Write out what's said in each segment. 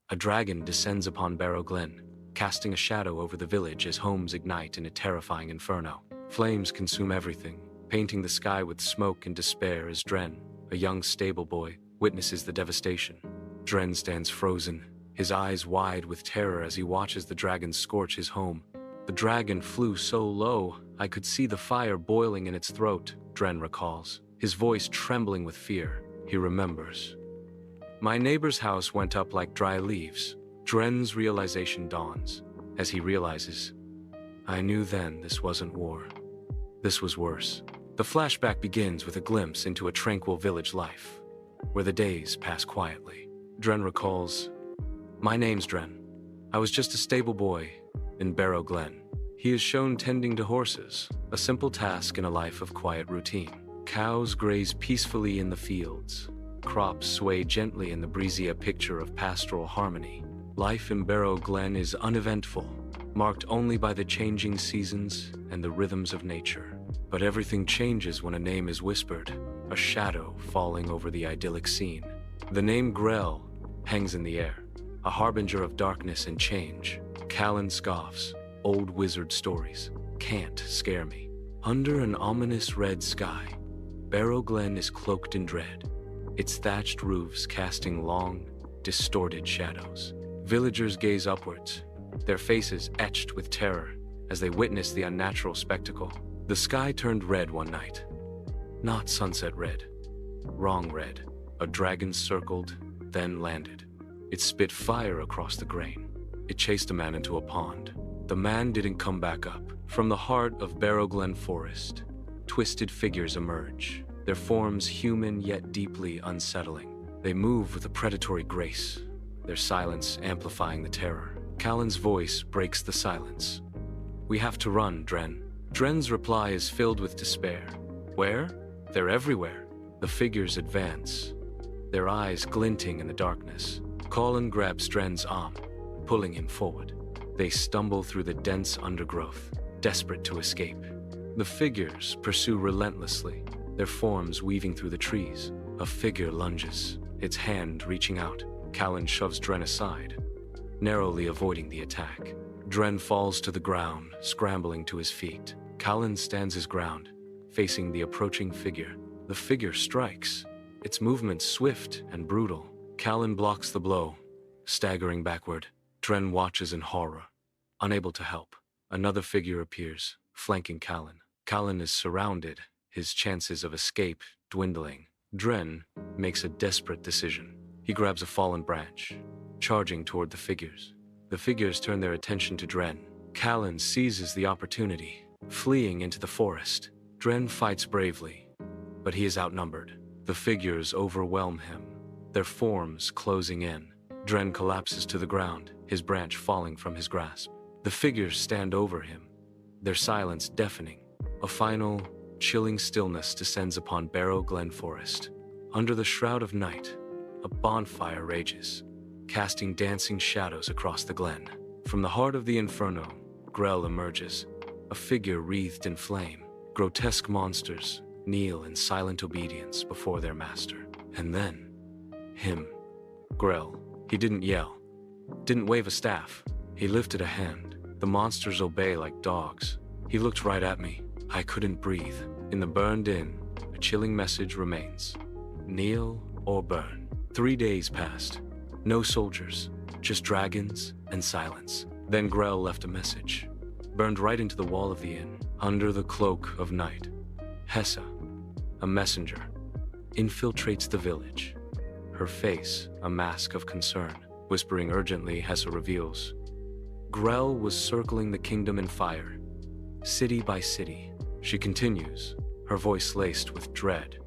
A dragon descends upon Barrow Glen, casting a shadow over the village as homes ignite in a terrifying inferno. Flames consume everything, painting the sky with smoke and despair as Dren, a young stable boy, witnesses the devastation. Dren stands frozen, his eyes wide with terror as he watches the dragon scorch his home. The dragon flew so low, I could see the fire boiling in its throat, Dren recalls, his voice trembling with fear. He remembers. My neighbor's house went up like dry leaves. Dren's realization dawns as he realizes, I knew then this wasn't war. This was worse. The flashback begins with a glimpse into a tranquil village life, where the days pass quietly. Dren recalls, my name's Dren. I was just a stable boy in Barrow Glen. He is shown tending to horses, a simple task in a life of quiet routine. Cows graze peacefully in the fields. Crops sway gently in the breezy, a picture of pastoral harmony. Life in Barrow Glen is uneventful, marked only by the changing seasons and the rhythms of nature. But everything changes when a name is whispered, a shadow falling over the idyllic scene. The name Grell hangs in the air, a harbinger of darkness and change. Callen scoffs, old wizard stories can't scare me. Under an ominous red sky, Barrow Glen is cloaked in dread, its thatched roofs casting long, distorted shadows. Villagers gaze upwards, their faces etched with terror as they witness the unnatural spectacle. The sky turned red one night. Not sunset red, wrong red. A dragon circled, then landed. It spit fire across the grain. It chased a man into a pond. The man didn't come back up. From the heart of Barrow Glen forest, twisted figures emerge, their forms human yet deeply unsettling. They move with a predatory grace, their silence amplifying the terror. Callen's voice breaks the silence. We have to run, Dren. Dren's reply is filled with despair. Where? They're everywhere. The figures advance, their eyes glinting in the darkness. Callen grabs Dren's arm, pulling him forward. They stumble through the dense undergrowth, desperate to escape. The figures pursue relentlessly, their forms weaving through the trees. A figure lunges, its hand reaching out. Callen shoves Dren aside, narrowly avoiding the attack. Dren falls to the ground, scrambling to his feet. Callen stands his ground, facing the approaching figure. The figure strikes, its movement swift and brutal. Callen blocks the blow, staggering backward. Dren watches in horror, unable to help. Another figure appears, flanking Callen. Callen is surrounded, his chances of escape dwindling. Dren makes a desperate decision. He grabs a fallen branch, charging toward the figures. The figures turn their attention to Dren. Callen seizes the opportunity, fleeing into the forest. Dren fights bravely, but he is outnumbered. The figures overwhelm him, their forms closing in. Dren collapses to the ground, his branch falling from his grasp. The figures stand over him, their silence deafening. A final, chilling stillness descends upon Barrow Glen forest. Under the shroud of night, a bonfire rages, casting dancing shadows across the glen. From the heart of the inferno, Grell emerges, a figure wreathed in flame. Grotesque monsters kneel in silent obedience before their master. And then, him, Grell. He didn't yell, didn't wave a staff. He lifted a hand. The monsters obey like dogs. He looked right at me. I couldn't breathe. In the burned in, a chilling message remains. Kneel or burn. 3 days passed. No soldiers, just dragons and silence. Then Grell left a message, burned right into the wall of the inn. Under the cloak of night, Hessa, a messenger, infiltrates the village. Her face, a mask of concern. Whispering urgently, Hessa reveals, Grell was circling the kingdom in fire, city by city. She continues, her voice laced with dread.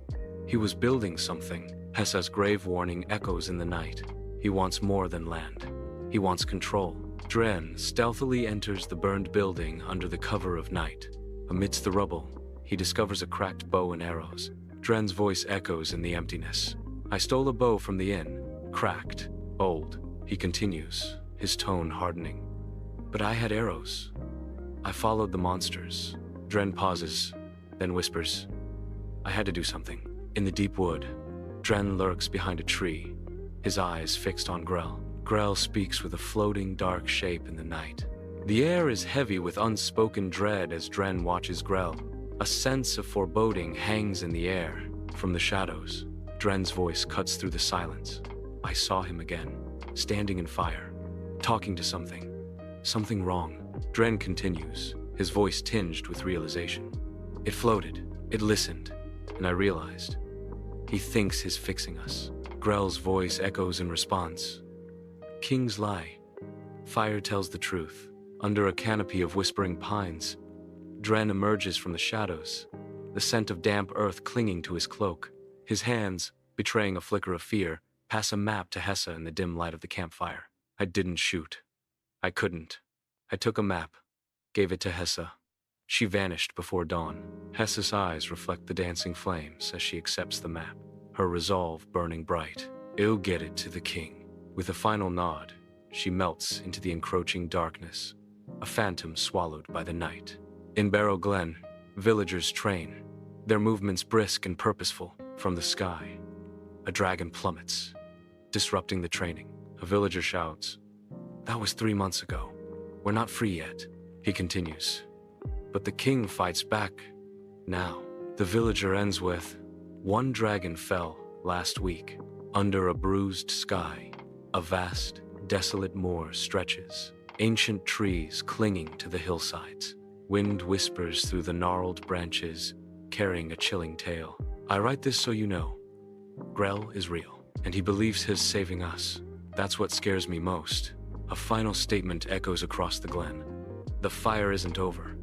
He was building something. Hessa's grave warning echoes in the night. He wants more than land. He wants control. Dren stealthily enters the burned building under the cover of night. Amidst the rubble, he discovers a cracked bow and arrows. Dren's voice echoes in the emptiness. I stole a bow from the inn, cracked, old. He continues, his tone hardening. But I had arrows. I followed the monsters. Dren pauses, then whispers, I had to do something. In the deep wood, Dren lurks behind a tree, his eyes fixed on Grell. Grell speaks with a floating dark shape in the night. The air is heavy with unspoken dread as Dren watches Grell. A sense of foreboding hangs in the air. From the shadows, Dren's voice cuts through the silence. I saw him again, standing in fire, talking to something. Something wrong. Dren continues, his voice tinged with realization. It floated, it listened, and I realized. He thinks he's fixing us. Grell's voice echoes in response. Kings lie. Fire tells the truth. Under a canopy of whispering pines, Dren emerges from the shadows, the scent of damp earth clinging to his cloak. His hands, betraying a flicker of fear, pass a map to Hessa in the dim light of the campfire. I didn't shoot. I couldn't. I took a map, gave it to Hessa. She vanished before dawn. Hessa's eyes reflect the dancing flames as she accepts the map, her resolve burning bright. I'll get it to the king. With a final nod, she melts into the encroaching darkness, a phantom swallowed by the night. In Barrow Glen, villagers train, their movements brisk and purposeful. From the sky, a dragon plummets, disrupting the training. A villager shouts, "That was 3 months ago. We're not free yet." He continues, "But the king fights back now." The villager ends with, "One dragon fell last week. Under a bruised sky, a vast, desolate moor stretches, ancient trees clinging to the hillsides. Wind whispers through the gnarled branches, carrying a chilling tale. I write this so you know. Grell is real, and he believes he's saving us. That's what scares me most." A final statement echoes across the glen. The fire isn't over.